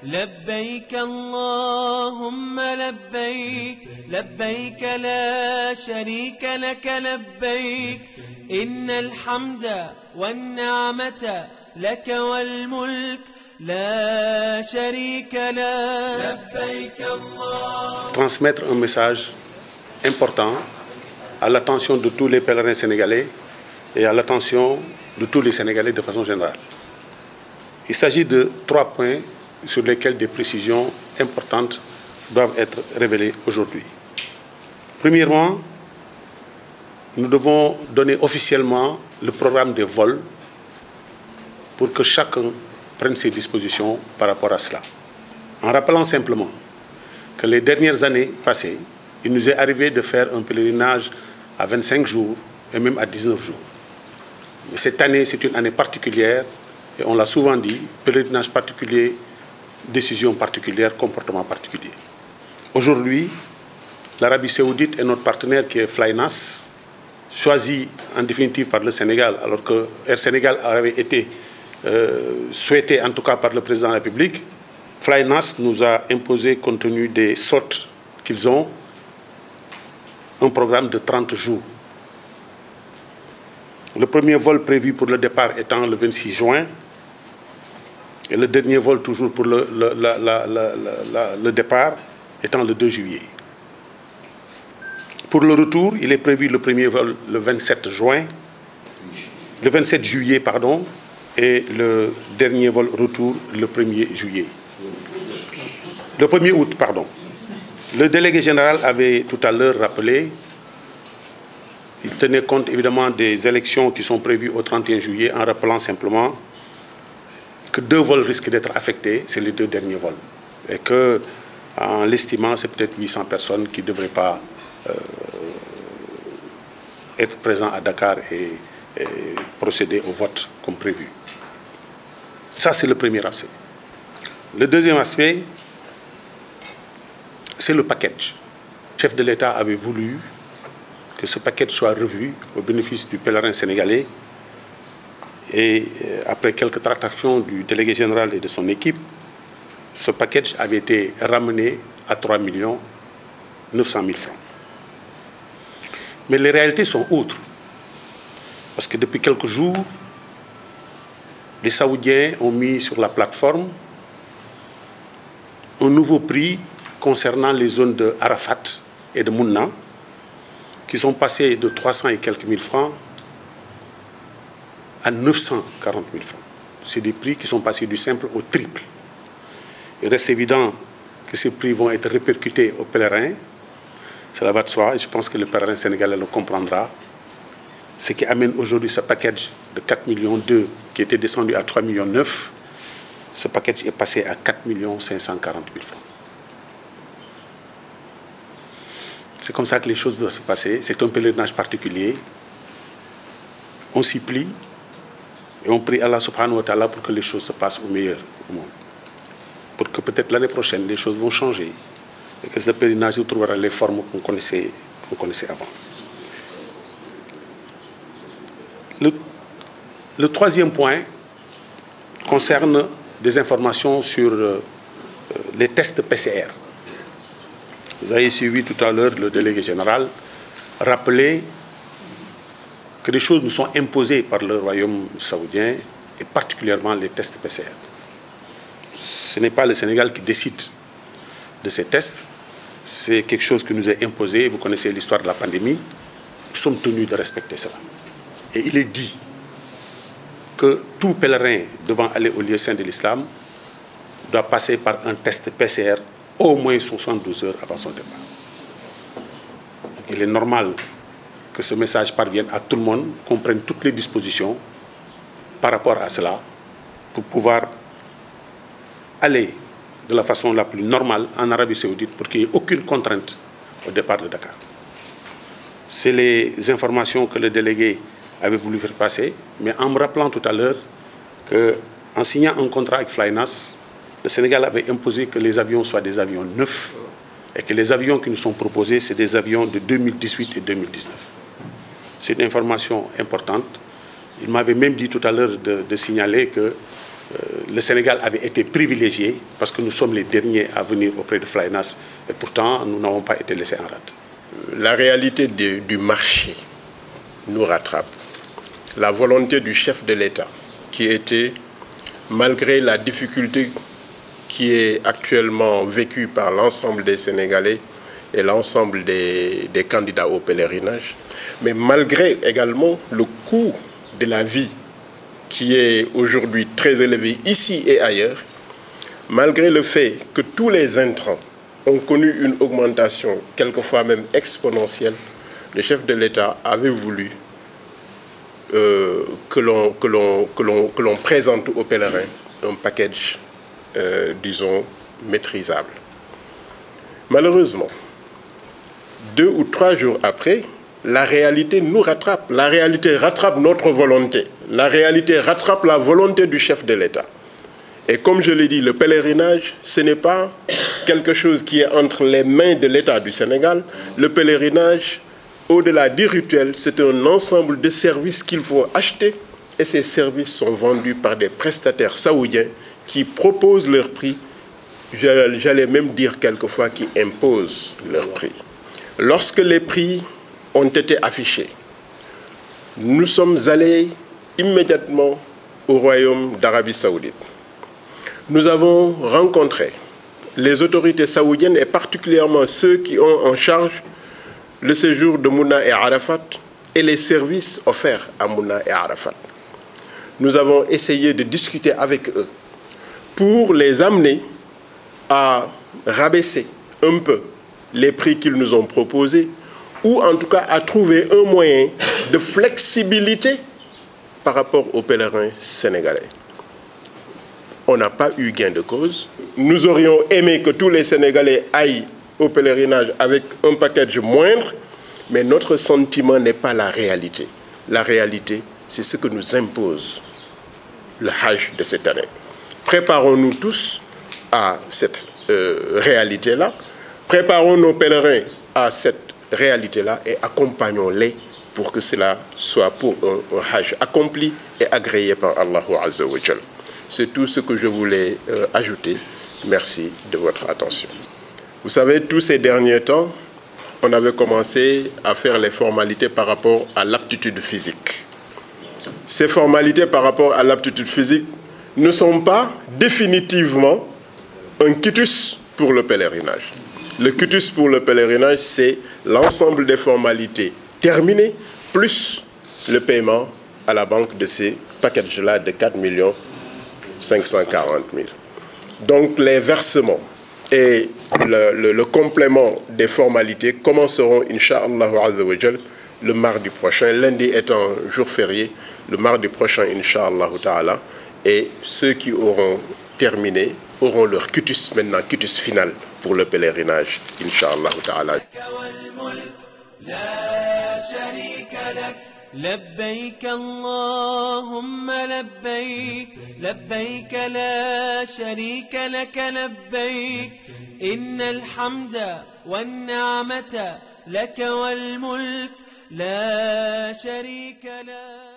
لبيك اللهم لبيك لبيك لا شريك لك لبيك إن الحمد والنعمة لك والملك لا شريك لك لبيك الله. Transmettre un message important à l'attention de tous les pèlerins sénégalais et à l'attention de tous les Sénégalais de façon générale. Il s'agit de 3 points sur lesquels des précisions importantes doivent être révélées aujourd'hui. Premièrement, nous devons donner officiellement le programme des vols pour que chacun prenne ses dispositions par rapport à cela. En rappelant simplement que les dernières années passées, il nous est arrivé de faire un pèlerinage à 25 jours et même à 19 jours. Mais cette année, c'est une année particulière et on l'a souvent dit, pèlerinage particulier, décision particulière, comportement particulier. Aujourd'hui, l'Arabie Saoudite est notre partenaire qui est Flynas, choisi en définitive par le Sénégal, alors que Air Sénégal avait été souhaité en tout cas par le président de la République. Flynas nous a imposé, compte tenu des slots qu'ils ont, un programme de 30 jours. Le premier vol prévu pour le départ étant le 26 juin et le dernier vol toujours pour le départ étant le 2 juillet. Pour le retour, il est prévu le premier vol le 27 juillet pardon, et le dernier vol retour le 1er juillet. Le 1er août, pardon. Le délégué général avait tout à l'heure rappelé, il tenait compte évidemment des élections qui sont prévues au 31 juillet en rappelant simplement que 2 vols risquent d'être affectés, c'est les 2 derniers vols. Et que, en l'estimant, c'est peut-être 800 personnes qui ne devraient pas être présents à Dakar et procéder au vote comme prévu. Ça, c'est le premier aspect. Le deuxième aspect, c'est le package. Le chef de l'État avait voulu que ce package soit revu au bénéfice du pèlerin sénégalais. Et après quelques tractations du délégué général et de son équipe, ce package avait été ramené à 3 900 000 francs. Mais les réalités sont autres. Parce que depuis quelques jours, les Saoudiens ont mis sur la plateforme un nouveau prix concernant les zones de Arafat et de Mouna, qui sont passées de 300 et quelques mille francs à 940 000 francs. C'est des prix qui sont passés du simple au triple. Il reste évident que ces prix vont être répercutés aux pèlerins. Cela va de soi et je pense que le pèlerin sénégalais le comprendra. Ce qui amène aujourd'hui ce package de 4,2 millions qui était descendu à 3,9 millions, ce package est passé à 4 540 000 francs. C'est comme ça que les choses doivent se passer. C'est un pèlerinage particulier. On s'y plie et on prie Allah subhanahu wa ta'ala pour que les choses se passent au meilleur au monde. Pour que peut-être l'année prochaine, les choses vont changer et que ce pèlerinage retrouvera les formes qu'on connaissait avant. Le troisième point concerne des informations sur les tests PCR. Vous avez suivi tout à l'heure le délégué général rappeler que les choses nous sont imposées par le royaume saoudien et particulièrement les tests PCR. Ce n'est pas le Sénégal qui décide de ces tests, c'est quelque chose qui nous est imposé. Vous connaissez l'histoire de la pandémie, nous sommes tenus de respecter cela. Et il est dit que tout pèlerin devant aller au lieu saint de l'islam doit passer par un test PCR au moins 72 heures avant son départ. Donc, il est normal que ce message parvienne à tout le monde, qu'on prenne toutes les dispositions par rapport à cela pour pouvoir aller de la façon la plus normale en Arabie Saoudite pour qu'il n'y ait aucune contrainte au départ de Dakar. C'est les informations que le délégué avait voulu faire passer, mais en me rappelant tout à l'heure qu'en signant un contrat avec Flynas, le Sénégal avait imposé que les avions soient des avions neufs et que les avions qui nous sont proposés, c'est des avions de 2018 et 2019. C'est une information importante. Il m'avait même dit tout à l'heure de signaler que le Sénégal avait été privilégié parce que nous sommes les derniers à venir auprès de Flynas et pourtant nous n'avons pas été laissés en rade. La réalité du marché nous rattrape. La volonté du chef de l'État qui était, malgré la difficulté qui est actuellement vécue par l'ensemble des Sénégalais et l'ensemble des candidats au pèlerinage, mais malgré également le coût de la vie qui est aujourd'hui très élevé ici et ailleurs, malgré le fait que tous les intrants ont connu une augmentation, quelquefois même exponentielle, le chef de l'État avait voulu que l'on présente aux pèlerins un package, disons, maîtrisable. Malheureusement, 2 ou 3 jours après, la réalité nous rattrape. La réalité rattrape notre volonté. La réalité rattrape la volonté du chef de l'État. Et comme je l'ai dit, le pèlerinage, ce n'est pas quelque chose qui est entre les mains de l'État du Sénégal. Le pèlerinage, au-delà du rituel, c'est un ensemble de services qu'il faut acheter. Et ces services sont vendus par des prestataires saoudiens qui proposent leur prix. J'allais même dire quelquefois qui imposent leur prix. Lorsque les prix ont été affichés, nous sommes allés immédiatement au Royaume d'Arabie Saoudite. Nous avons rencontré les autorités saoudiennes et particulièrement ceux qui ont en charge le séjour de Mouna et Arafat et les services offerts à Mouna et Arafat. Nous avons essayé de discuter avec eux pour les amener à rabaisser un peu les prix qu'ils nous ont proposés ou en tout cas à trouver un moyen de flexibilité par rapport aux pèlerins sénégalais. On n'a pas eu gain de cause. Nous aurions aimé que tous les Sénégalais aillent au pèlerinage avec un package moindre, mais notre sentiment n'est pas la réalité. La réalité, c'est ce que nous impose le Hajj de cette année. Préparons-nous tous à cette réalité-là. Préparons nos pèlerins à cette réalité-là et accompagnons-les pour que cela soit pour un Hajj accompli et agréé par Allah Azza wa Jal. C'est tout ce que je voulais ajouter. Merci de votre attention. Vous savez, tous ces derniers temps, on avait commencé à faire les formalités par rapport à l'aptitude physique. Ces formalités par rapport à l'aptitude physique ne sont pas définitivement un quitus pour le pèlerinage. Le quitus pour le pèlerinage, c'est l'ensemble des formalités terminées, plus le paiement à la banque de ces packages-là de 4 540 000. Donc les versements et le complément des formalités commenceront, Inch'Allah Azza wa Jal, le mardi prochain, lundi étant jour férié, le mardi prochain, Inch'Allah Ta'ala, et ceux qui auront terminé auront leur quitus, maintenant quitus final pour le pèlerinage, Inch'Allah Ta'ala. لبيك اللهم لبيك لبيك لا شريك لك لبيك إن الحمد والنعمة لك والملك لا شريك لك.